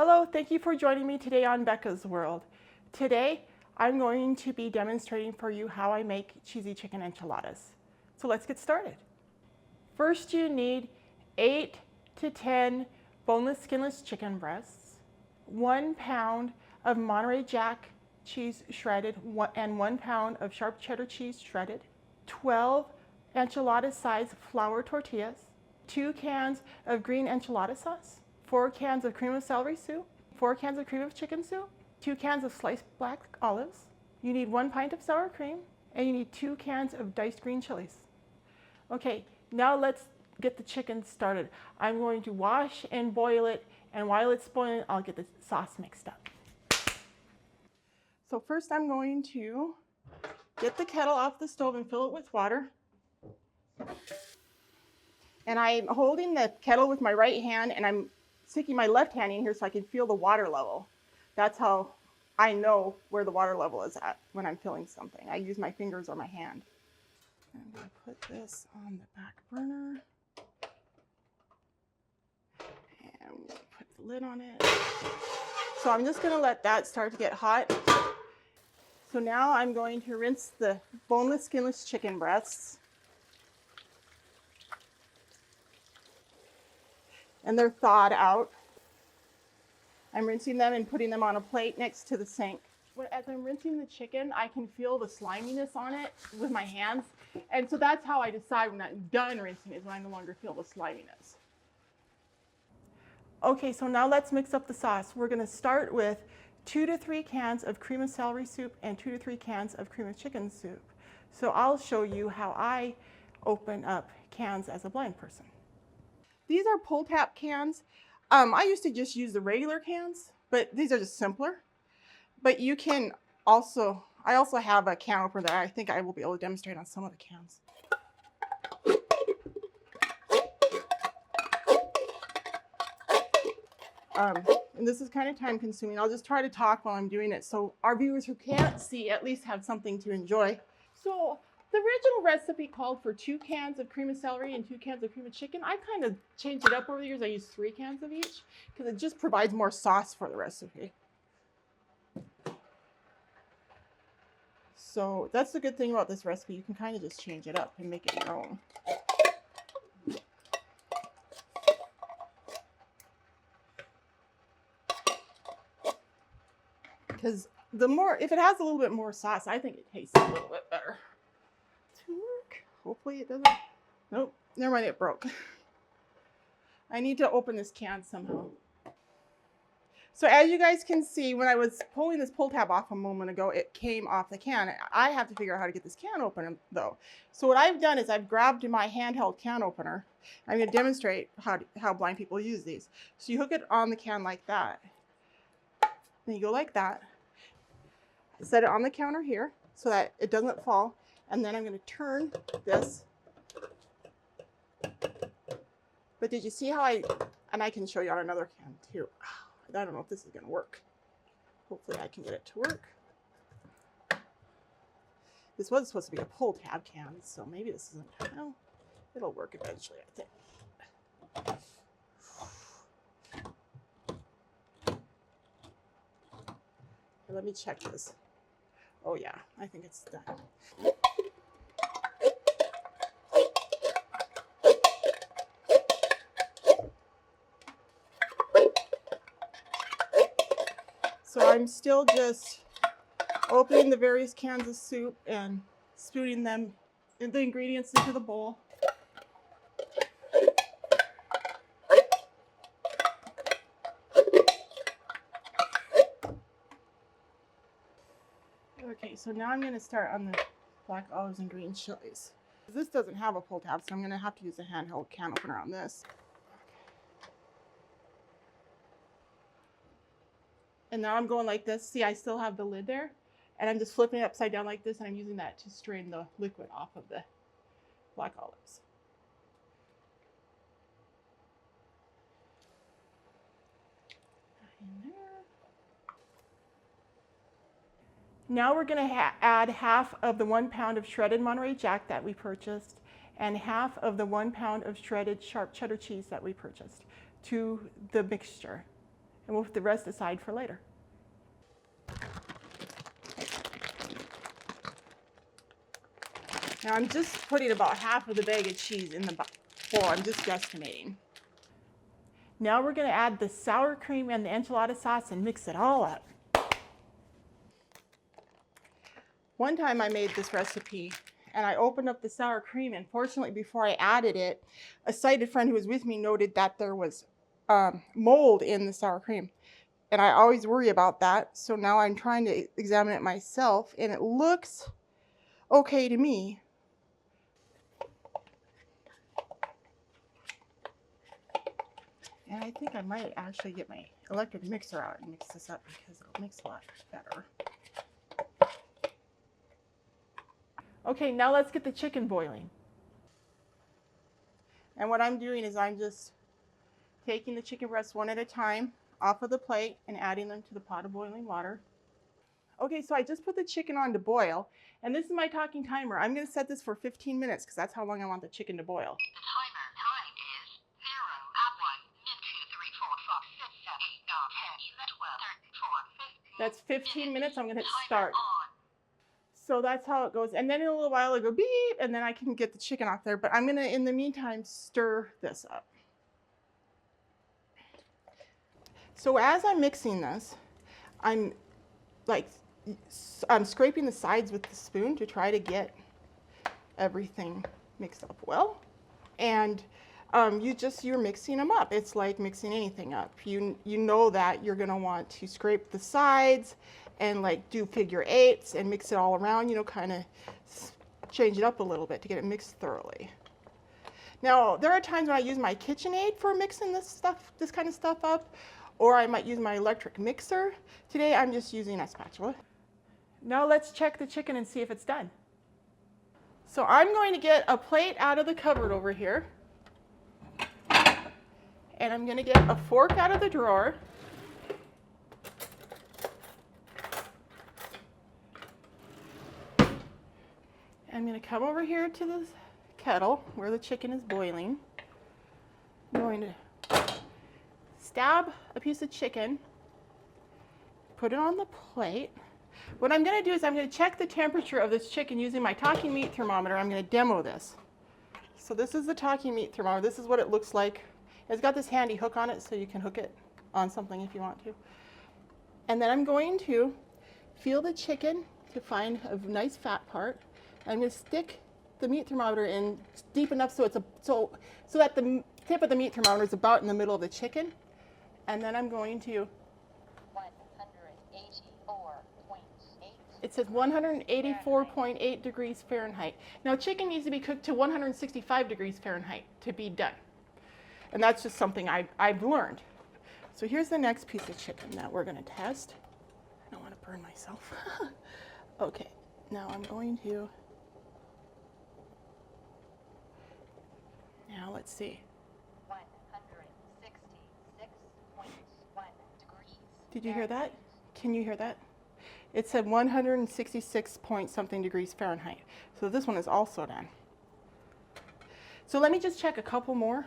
Hello, thank you for joining me today on Becca's World. Today, I'm going to be demonstrating for you how I make cheesy chicken enchiladas. So let's get started. First, you need 8 to 10 boneless, skinless chicken breasts, 1 pound of Monterey Jack cheese shredded, and 1 pound of sharp cheddar cheese shredded, 12 enchilada size flour tortillas, 2 cans of green enchilada sauce, 4 cans of cream of celery soup, 4 cans of cream of chicken soup, 2 cans of sliced black olives. You need 1 pint of sour cream, and you need 2 cans of diced green chilies. Okay, now let's get the chicken started. I'm going to wash and boil it, and while it's boiling, I'll get the sauce mixed up. So first I'm going to get the kettle off the stove and fill it with water. And I'm holding the kettle with my right hand, and I'm sticking my left hand in here so I can feel the water level. That's how I know where the water level is at when I'm filling something. I use my fingers or my hand. I'm going to put this on the back burner. And we'll put the lid on it. So I'm just going to let that start to get hot. So now I'm going to rinse the boneless, skinless chicken breasts. And they're thawed out. I'm rinsing them and putting them on a plate next to the sink. As I'm rinsing the chicken, I can feel the sliminess on it with my hands. And so that's how I decide when I'm done rinsing, is when I no longer feel the sliminess. Okay, so now let's mix up the sauce. We're going to start with 2 to 3 cans of cream of celery soup and 2 to 3 cans of cream of chicken soup. So I'll show you how I open up cans as a blind person. These are pull tab cans. I used to just use the regular cans, but these are just simpler. But you can also, I also have a can opener that I think I will be able to demonstrate on some of the cans. And this is kind of time consuming. I'll just try to talk while I'm doing it so our viewers who can't see at least have something to enjoy. So the original recipe called for 2 cans of cream of celery and 2 cans of cream of chicken. I kind of changed it up over the years. I use 3 cans of each because it just provides more sauce for the recipe. So that's the good thing about this recipe. You can kind of just change it up and make it your own. Because if it has a little bit more sauce, I think it tastes a little bit better. To work. Hopefully it doesn't. Nope, never mind, it broke. I need to open this can somehow. So as you guys can see, when I was pulling this pull tab off a moment ago, it came off the can. I have to figure out how to get this can open though. So what I've done is I've grabbed my handheld can opener. I'm going to demonstrate how blind people use these. So you hook it on the can like that. Then you go like that. Set it on the counter here so that it doesn't fall. And then I'm going to turn this. But did you see how and I can show you on another can too. I don't know if this is going to work. Hopefully I can get it to work. This was supposed to be a pull tab can, so maybe this isn't, well, it'll work eventually, I think. Let me check this. Oh yeah, I think it's done. So I'm still just opening the various cans of soup and spooning them, the ingredients into the bowl. Okay, so now I'm going to start on the black olives and green chilies. This doesn't have a pull tab, so I'm going to have to use a handheld can opener on this. And now I'm going like this. See, I still have the lid there. And I'm just flipping it upside down like this, and I'm using that to strain the liquid off of the black olives. In there. Now we're going to add half of the 1 pound of shredded Monterey Jack that we purchased and half of the 1 pound of shredded sharp cheddar cheese that we purchased to the mixture. and we'll put the rest aside for later. Now I'm just putting about half of the bag of cheese in the bowl. I'm just guesstimating. Now we're going to add the sour cream and the enchilada sauce and mix it all up. One time I made this recipe and I opened up the sour cream, and fortunately before I added it, a sighted friend who was with me noted that there was mold in the sour cream. And I always worry about that, so now I'm trying to examine it myself, and it looks okay to me. And I think I might actually get my electric mixer out and mix this up because it'll mix a lot better. Okay, now let's get the chicken boiling. And what I'm doing is I'm just taking the chicken breasts one at a time off of the plate and adding them to the pot of boiling water. Okay, so I just put the chicken on to boil, and this is my talking timer. I'm going to set this for 15 minutes because that's how long I want the chicken to boil. The timer time is 0 at 1, 2, 3, 4, 5, 6, 7, 8, 9, 10, 11, 12, 13, 14, 15. That's 15 minutes. I'm going to hit start. On. So that's how it goes. And then in a little while it'll go beep, and then I can get the chicken off there. But I'm going to, in the meantime, stir this up. So as I'm mixing this, I'm scraping the sides with the spoon to try to get everything mixed up well. And you're mixing them up. It's like mixing anything up. You know that you're going to want to scrape the sides and like do figure eights and mix it all around, you know, kind of change it up a little bit to get it mixed thoroughly. Now, there are times when I use my KitchenAid for mixing this kind of stuff up, or I might use my electric mixer. Today, I'm just using a spatula. Now let's check the chicken and see if it's done. So I'm going to get a plate out of the cupboard over here, and I'm going to get a fork out of the drawer. I'm going to come over here to the kettle where the chicken is boiling. I'm going to stab a piece of chicken, put it on the plate. What I'm going to do is I'm going to check the temperature of this chicken using my talking meat thermometer. I'm going to demo this. So this is the talking meat thermometer. This is what it looks like. It's got this handy hook on it so you can hook it on something if you want to. And then I'm going to feel the chicken to find a nice fat part. I'm going to stick the meat thermometer in deep enough so that the tip of the meat thermometer is about in the middle of the chicken. And then I'm going to 184.8. It says 184.8 degrees Fahrenheit. Now chicken needs to be cooked to 165 degrees Fahrenheit to be done. And that's just something I've learned. So here's the next piece of chicken that we're going to test. I don't want to burn myself. Okay, now I'm going to, now let's see. 166.1 degrees. Did you hear that? Can you hear that? It said 166 point something degrees Fahrenheit. So this one is also done. So let me just check a couple more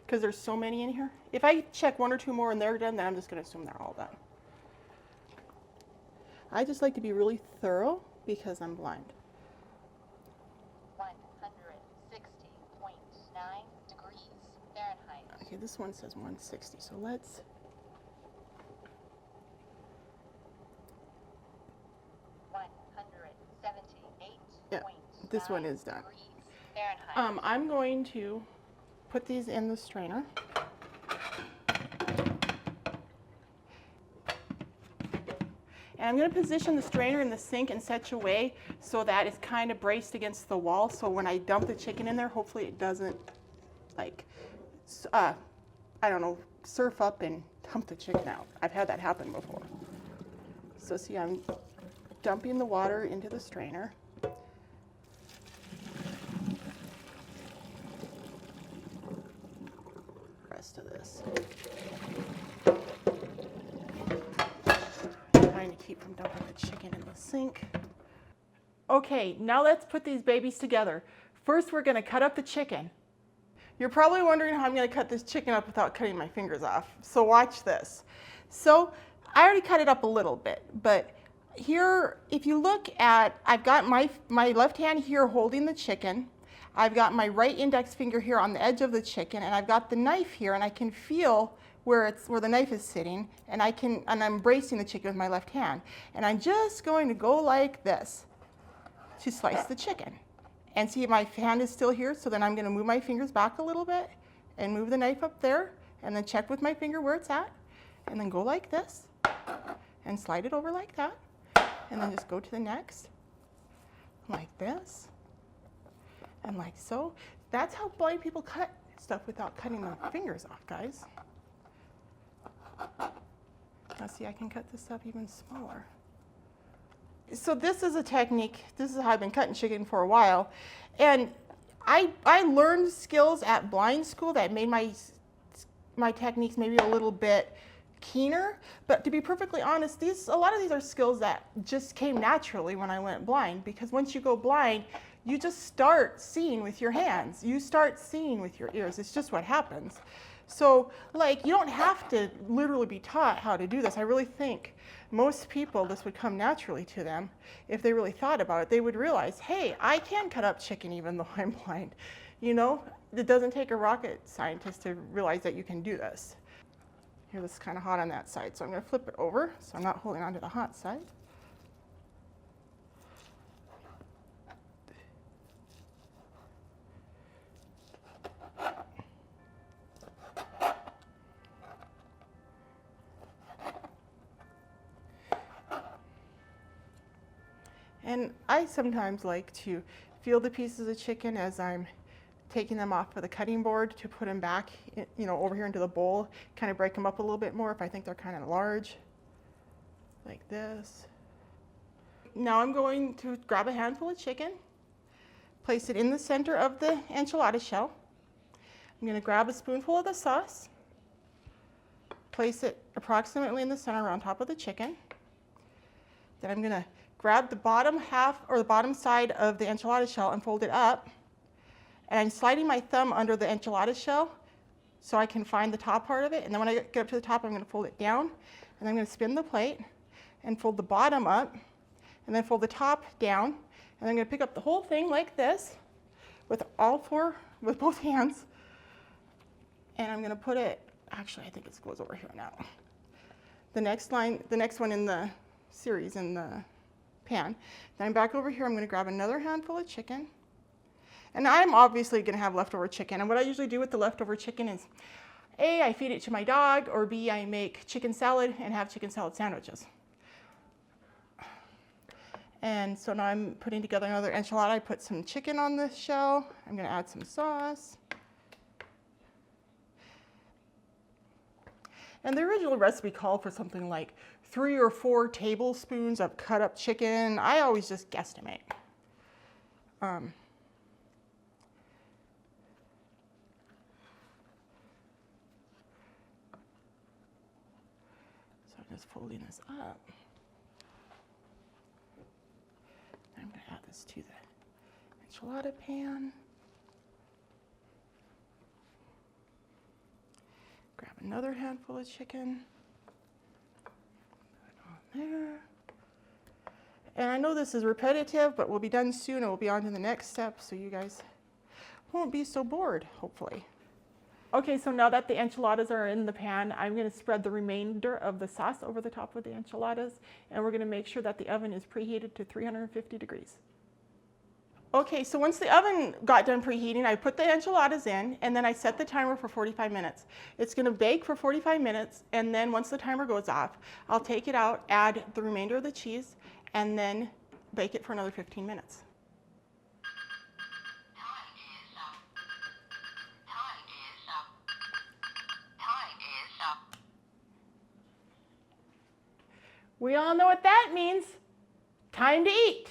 because there's so many in here. If I check one or two more and they're done, then I'm just going to assume they're all done. I just like to be really thorough because I'm blind. 160.9 degrees Fahrenheit. Okay, this one says 160, so let's... Yeah, this one is done. I'm going to put these in the strainer. And I'm going to position the strainer in the sink in such a way so that it's kind of braced against the wall. So when I dump the chicken in there, hopefully it doesn't, like, I don't know, surf up and dump the chicken out. I've had that happen before. So see, I'm dumping the water into the strainer. Rest of this. Trying to keep from dumping the chicken in the sink. Okay, now let's put these babies together. First, we're going to cut up the chicken. You're probably wondering how I'm going to cut this chicken up without cutting my fingers off. So watch this. So I already cut it up a little bit, but here, if you look at, I've got my left hand here holding the chicken. I've got my right index finger here on the edge of the chicken, and I've got the knife here, and I can feel where the knife is sitting, and I'm bracing the chicken with my left hand. And I'm just going to go like this to slice the chicken. And see, my hand is still here, so then I'm going to move my fingers back a little bit and move the knife up there, and then check with my finger where it's at, and then go like this and slide it over like that, and then just go to the next like this and like so. That's how blind people cut stuff without cutting their fingers off, guys. Now see, I can cut this up even smaller. So this is a technique, this is how I've been cutting chicken for a while. And I learned skills at blind school that made my techniques maybe a little bit keener. But to be perfectly honest, a lot of these are skills that just came naturally when I went blind, because once you go blind, you just start seeing with your hands. You start seeing with your ears. It's just what happens. So like, you don't have to literally be taught how to do this. I really think most people, this would come naturally to them. If they really thought about it, they would realize, hey, I can cut up chicken even though I'm blind. You know, it doesn't take a rocket scientist to realize that you can do this. Here, this is kind of hot on that side, so I'm going to flip it over so I'm not holding onto the hot side. And I sometimes like to feel the pieces of chicken as I'm taking them off of the cutting board to put them back, you know, over here into the bowl, kind of break them up a little bit more if I think they're kind of large, like this. Now I'm going to grab a handful of chicken, place it in the center of the enchilada shell. I'm going to grab a spoonful of the sauce, place it approximately in the center on top of the chicken. Then I'm going to grab the bottom half or the bottom side of the enchilada shell and fold it up. And I'm sliding my thumb under the enchilada shell so I can find the top part of it. And then when I get up to the top, I'm going to fold it down. And I'm going to spin the plate and fold the bottom up and then fold the top down. And I'm going to pick up the whole thing like this with both hands. And I'm going to put it, actually, I think it goes over here now. The next one in the series in the pan. Then I'm back over here, I'm going to grab another handful of chicken. And I'm obviously going to have leftover chicken. And what I usually do with the leftover chicken is, A, I feed it to my dog, or B, I make chicken salad and have chicken salad sandwiches. And so now I'm putting together another enchilada. I put some chicken on the shell. I'm going to add some sauce. And the original recipe called for something like 3 or 4 tablespoons of cut up chicken. I always just guesstimate. So I'm just folding this up. I'm going to add this to the enchilada pan. Grab another handful of chicken. Put it on there. And I know this is repetitive, but we'll be done soon and we'll be on to the next step, so you guys won't be so bored, hopefully. Okay, so now that the enchiladas are in the pan, I'm going to spread the remainder of the sauce over the top of the enchiladas, and we're going to make sure that the oven is preheated to 350 degrees. Okay, so once the oven got done preheating, I put the enchiladas in, and then I set the timer for 45 minutes. It's going to bake for 45 minutes, and then once the timer goes off, I'll take it out, add the remainder of the cheese, and then bake it for another 15 minutes. We all know what that means. Time to eat.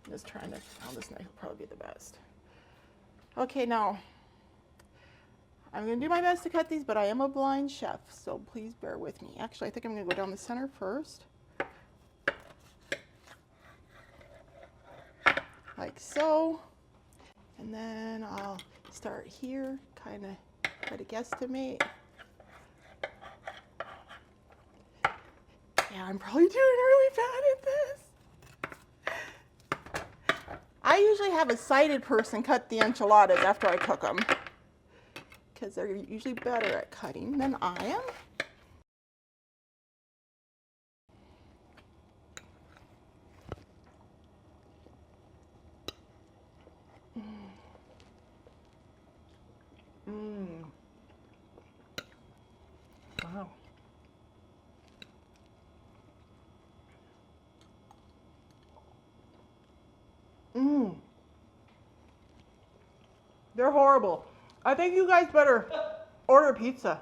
Just trying to, this knife will probably be the best. Okay, now I'm gonna do my best to cut these, but I am a blind chef, so please bear with me. Actually, I think I'm gonna go down the center first. Like so. And then I'll start here, kind of try to guesstimate. Yeah, I'm probably doing really bad at this. I usually have a sighted person cut the enchiladas after I cook them, because they're usually better at cutting than I am. Wow. They're horrible. I think you guys better order pizza.